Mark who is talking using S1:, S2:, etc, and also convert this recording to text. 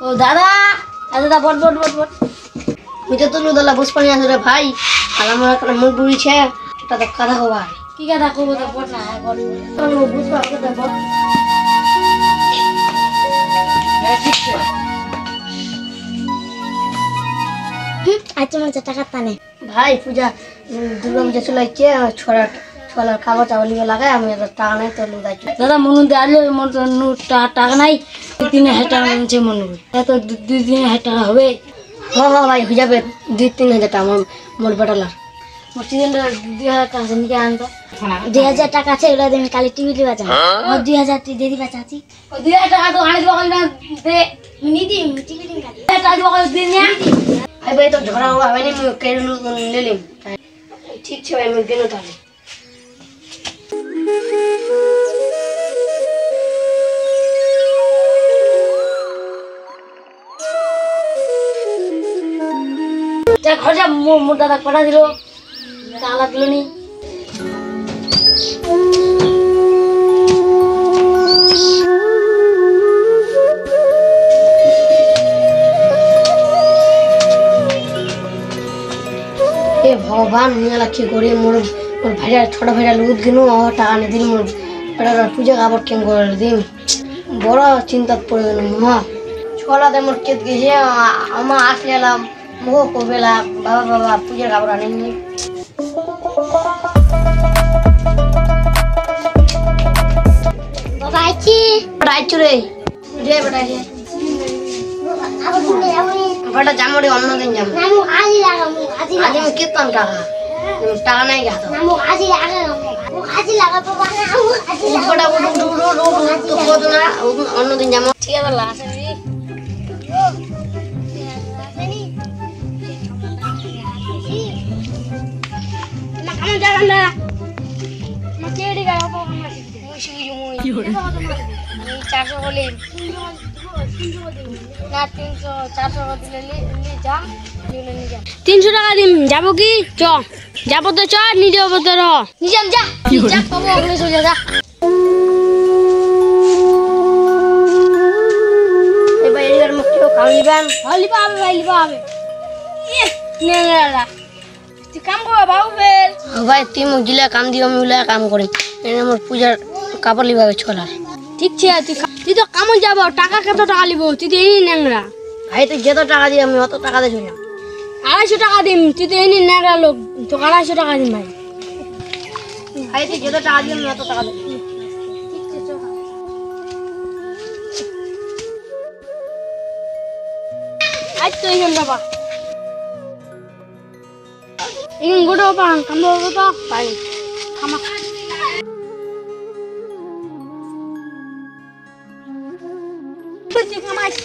S1: ও দাদা দাদা বট বট বট বট মিতে তো দাদা বস পানি আছে রে ভাই আর আমার একটা মুখ বুড়িছে এটা তো কথা কো ভাই কি কথা কব তো বট না বট তো বুঝ পাও তো বট ঠিক আছে
S2: আচ্ছা মনে টাকা টানে
S1: ভাই পূজা দুর্গা পূজা চলে যাচ্ছে ছড়ার খাবার চাউলি লাগায় আমি টাকা নাই তো লুদাই দাদা মনু দিলে মোর টাকা নাই 3,000 টাকা নিচে মনু এত 2-3,000 টাকা হবে হ্যাঁ ভাই হয়ে যাবে 2-3,000 টাকা মোর বেটালার মোর সিলিন্ডার 2,000 টাকা নিয়ে আনতো
S2: 2,000 টাকা আছে ওটা আমি কালি টিভি দিবা চাই 2,000 তুই দিয়ে দিবা চাচি
S1: 2,000 টাকা তো আনি দিবা কই না দে
S2: নিদি টিভি দিন কালি
S1: টাকা দিবা কই দিন না ভাই তো ঝগড়া हुआ ভাই আমি কেন ले लेम ठीक છે ভাই আমি গেলো তাহলে যা ঘর যা মোর দাদা কটা দিল তালা দিল নি এ ভগবান নিয়ালা কি করে মোর ভাইরা ছোট ভাইরা লুট গেল টাকা নি দিল মোর বেটার পূজা কাপড় কেন করে দিম বড় চিন্তা পড়ে গেল মা ছোলাতে মোর কেত গেছে আমা আসলে এলাম মুখ কবেলা বাবা বাবা পূজার কাপড় আনেননি
S2: বাবা আইছি
S1: রাইচু রে রে বেটা রে
S2: আবার শুনে যাবো
S1: বেটা জামড়ে অন্যদিন যাম
S2: নামু আজি লাগামু আজি
S1: আজ আমি কীর্তন টাকা নাই গা
S2: নামু আজি লাগামু আজি লাগাবো বাবা নামু আজি
S1: বড় তো কত না অন্যদিন যাম ঠিক আছে লাসে
S2: কাম যাবেন না মাছেরি গায় তো
S1: কি করে 400 বলে না 300 400 দিলে নি যা নিলে নি যা
S2: 300 টাকা দিম যাব কি চ যাব তো চ নিজে অবতর হ
S1: নিজাম যা যা পাবো ওখানে চলে যা এবার এর মুখে কালিবান
S2: লিবা হবে ভাই লিবা হবে নে না তুই কাম করবা বাবু ফের
S1: ভাই তুই মুখ দিলে কাম দিও আমি উলা কাম করি এনে মোর পূজার কাপড় লিবাবে ছোলার
S2: ঠিক আছে তুই তো কামে যাব টাকা কত টাকা লিব তুই তো এই ন্যাংরা
S1: ভাই তুই যত টাকা দিই আমি অত টাকা দেব না
S2: 250 টাকা দিম তুই তো এই ন্যাংরা লোক তো 250 টাকা দিম ভাই
S1: ভাই তুই যত টাকা দিই আমি অত টাকা দেব
S2: আজ তো এইখান বাবা এইখান গোটো বাবা কাম করবো তো
S1: পাই
S2: খামা তুই খামাইস